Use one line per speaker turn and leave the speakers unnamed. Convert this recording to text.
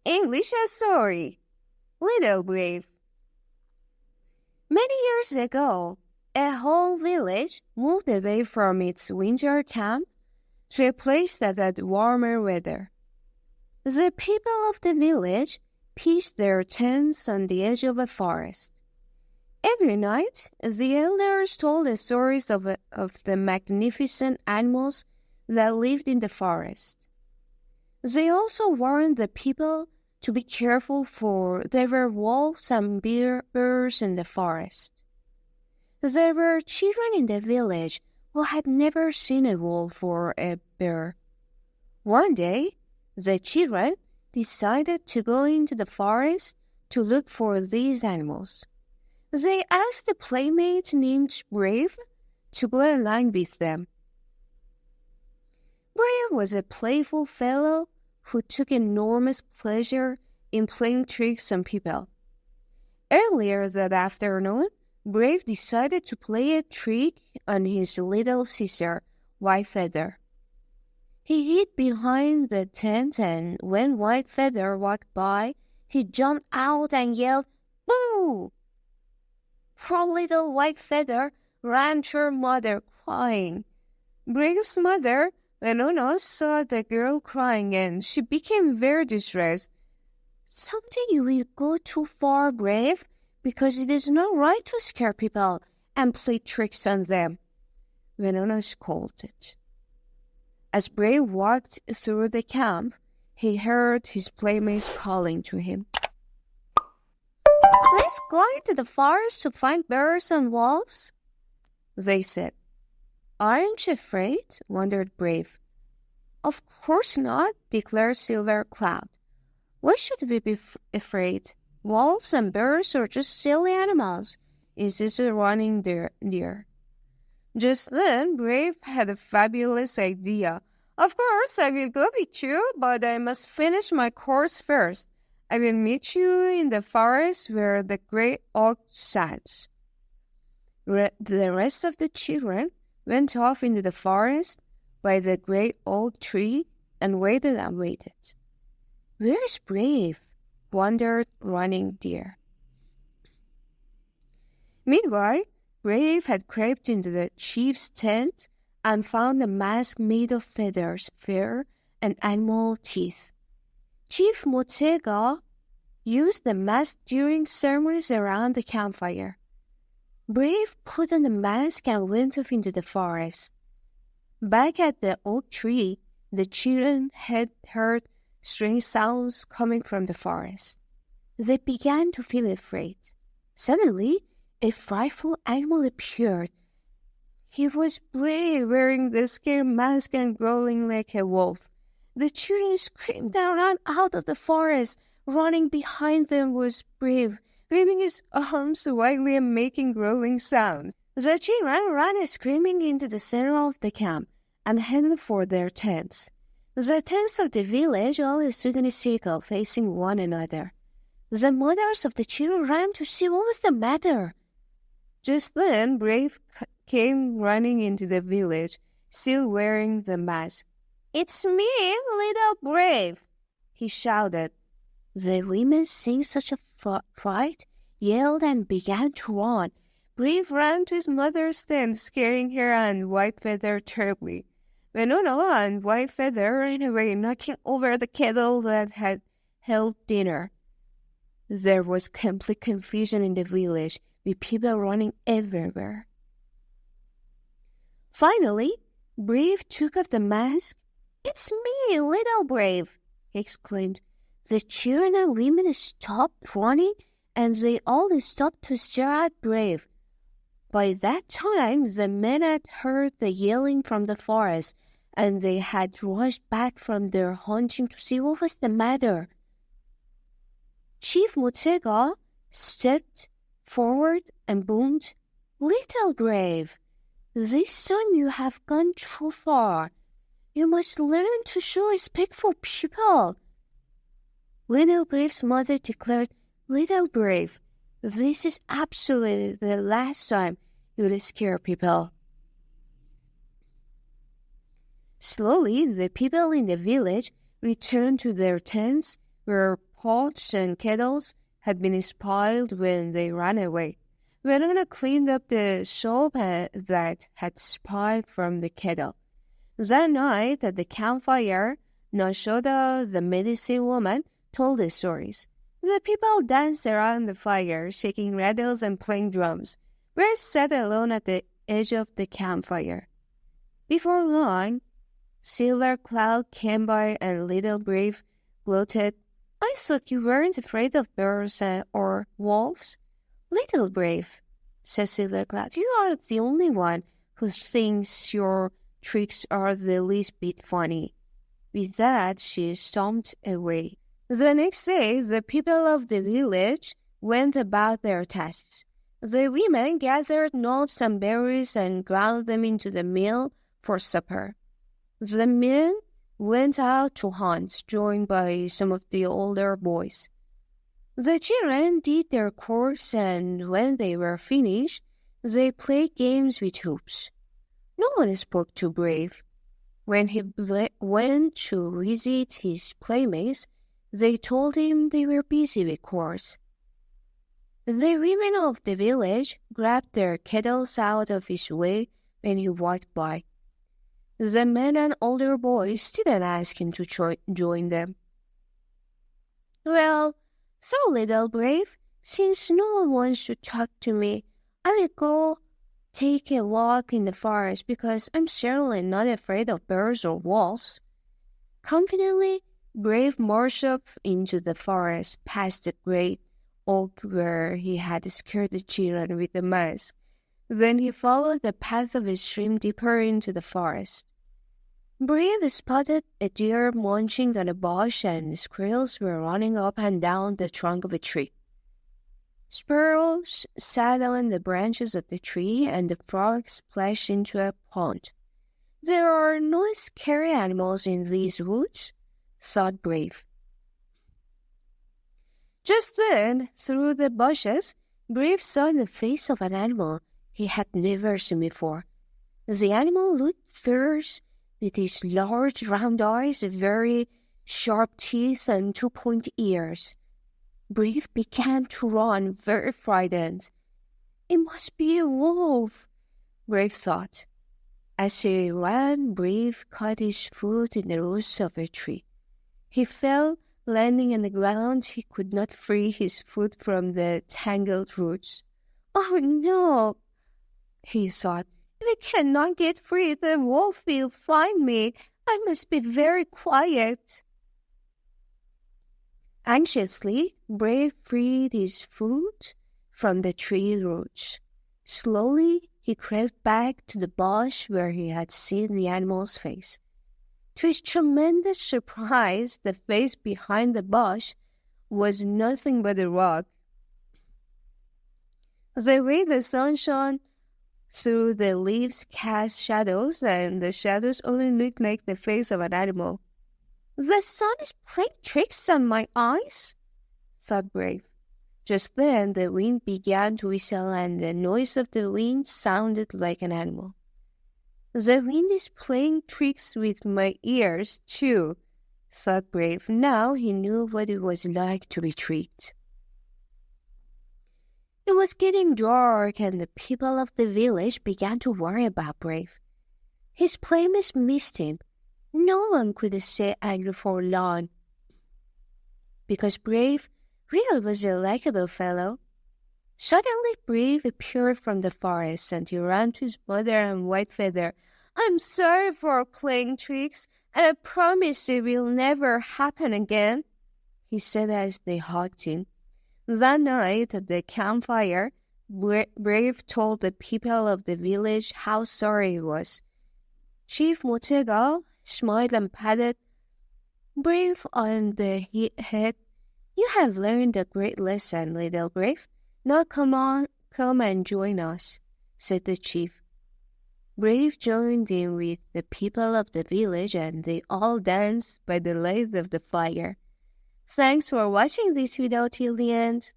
English story. Little Brave. Many years ago, a whole village moved away from its winter camp to a place that had warmer weather. The people of the village pitched their tents on the edge of a forest. Every night, the elders told the stories of the magnificent animals that lived in the forest. They also warned the people to be careful, for there were wolves and bears in the forest. There were children in the village who had never seen a wolf or a bear. One day, the children decided to go into the forest to look for these animals. They asked a playmate named Brave to go along with them. Brave was a playful fellow who took enormous pleasure in playing tricks on people. Earlier that afternoon, Brave decided to play a trick on his little sister, White Feather. He hid behind the tent, and when White Feather walked by, he jumped out and yelled, "Boo!" Poor little White Feather ran to her mother, crying. Brave's mother, Venona, saw the girl crying, and she became very distressed. "Someday you will go too far, Brave, because it is not right to scare people and play tricks on them," Venona scolded. As Brave walked through the camp, he heard his playmates calling to him. "Let's go into the forest to find bears and wolves," they said. "Aren't you afraid?" wondered Brave. "Of course not," declared Silver Cloud. "Why should we be afraid? Wolves and bears are just silly animals," insisted Running Deer. Just then, Brave had a fabulous idea. "Of course, I will go with you, but I must finish my course first. I will meet you in the forest where the great oak stands." The rest of the children went off into the forest by the great oak tree and waited and waited. "Where's Brave?" wondered Running Deer. Meanwhile, Brave had crept into the chief's tent and found a mask made of feathers, fur, and animal teeth. Chief Motega used the mask during ceremonies around the campfire. Brave put on the mask and went off into the forest. Back at the oak tree, the children had heard strange sounds coming from the forest. They began to feel afraid. Suddenly, a frightful animal appeared. He was Brave, wearing the scary mask and growling like a wolf. The children screamed and ran out of the forest. Running behind them was Brave, waving his arms wildly and making growling sounds. The children ran screaming into the center of the camp and headed for their tents. The tents of the village all stood in a circle, facing one another. The mothers of the children ran to see what was the matter. Just then, Brave came running into the village, still wearing the mask. "It's me, little Brave," he shouted. The women, seeing such a fright, yelled and began to run. Brave ran to his mother's tent, scaring her and White Feather terribly. Venona and White Feather ran away, knocking over the kettle that had held dinner. There was complete confusion in the village, with people running everywhere. Finally, Brave took off the mask. "It's me, little Brave," he exclaimed. The children and women stopped running, and they all stopped to stare at Brave. By that time, the men had heard the yelling from the forest, and they had rushed back from their hunting to see what was the matter. Chief Motega stepped forward and boomed, "Little Brave, this time you have gone too far. You must learn to show respect for people." Little Brave's mother declared, "Little Brave, this is absolutely the last time you will scare people." Slowly, the people in the village returned to their tents, where pots and kettles had been spoiled when they ran away. Verona cleaned up the soap that had spilled from the kettle. That night at the campfire, Nashoda, the medicine woman, told the stories. The people danced around the fire, shaking rattles and playing drums. Brave sat alone at the edge of the campfire. Before long, Silver Cloud came by and Little Brave gloated, "I thought you weren't afraid of bears or wolves." "Little Brave," said Silver Cloud, "you are the only one who thinks your tricks are the least bit funny." With that, she stomped away. The next day, the people of the village went about their tasks. The women gathered nuts and berries and ground them into the mill for supper. The men went out to hunt, joined by some of the older boys. The children did their chores, and when they were finished, they played games with hoops. No one spoke to Brave. When he went to visit his playmates, they told him they were busy with chores. The women of the village grabbed their kettles out of his way when he walked by. The men and older boys didn't ask him to join them. "Well, so Little Brave, since no one wants to talk to me, I will go take a walk in the forest because I'm certainly not afraid of bears or wolves." Confidently, Brave marched up into the forest past the great oak where he had scared the children with the mask. Then he followed the path of a stream deeper into the forest. Brave spotted a deer munching on a bush, and squirrels were running up and down the trunk of a tree. Sparrows sat on the branches of the tree, and the frog splashed into a pond. "There are no scary animals in these woods," thought Brave. Just then, through the bushes, Brave saw the face of an animal he had never seen before. The animal looked fierce, with his large round eyes, very sharp teeth, and two-pointed ears. Brave began to run, very frightened. "It must be a wolf," Brave thought. As he ran, Brave caught his foot in the roots of a tree. He fell, landing on the ground. He could not free his foot from the tangled roots. "Oh no," he thought. "If I cannot get free, the wolf will find me. I must be very quiet." Anxiously, Brave freed his foot from the tree roots. Slowly, he crept back to the bush where he had seen the animal's face. To his tremendous surprise, the face behind the bush was nothing but a rock. The way the sun shone through the leaves cast shadows, and the shadows only looked like the face of an animal. "The sun is playing tricks on my eyes," thought Brave. Just then, the wind began to whistle, and the noise of the wind sounded like an animal. "The wind is playing tricks with my ears, too," thought Brave. Now he knew what it was like to be tricked. It was getting dark, and the people of the village began to worry about Brave. His playmates missed him. No one could stay angry for long, because Brave really was a likable fellow. Suddenly, Brave appeared from the forest, and he ran to his mother and Whitefeather. "I'm sorry for playing tricks, and I promise it will never happen again," he said as they hugged him. That night at the campfire, Brave told the people of the village how sorry he was. Chief Motega smiled and patted Brave on the head. "You have learned a great lesson, Little Brave. Now come and join us," said the chief. Brave joined in with the people of the village, and they all danced by the light of the fire. Thanks for watching this video till the end.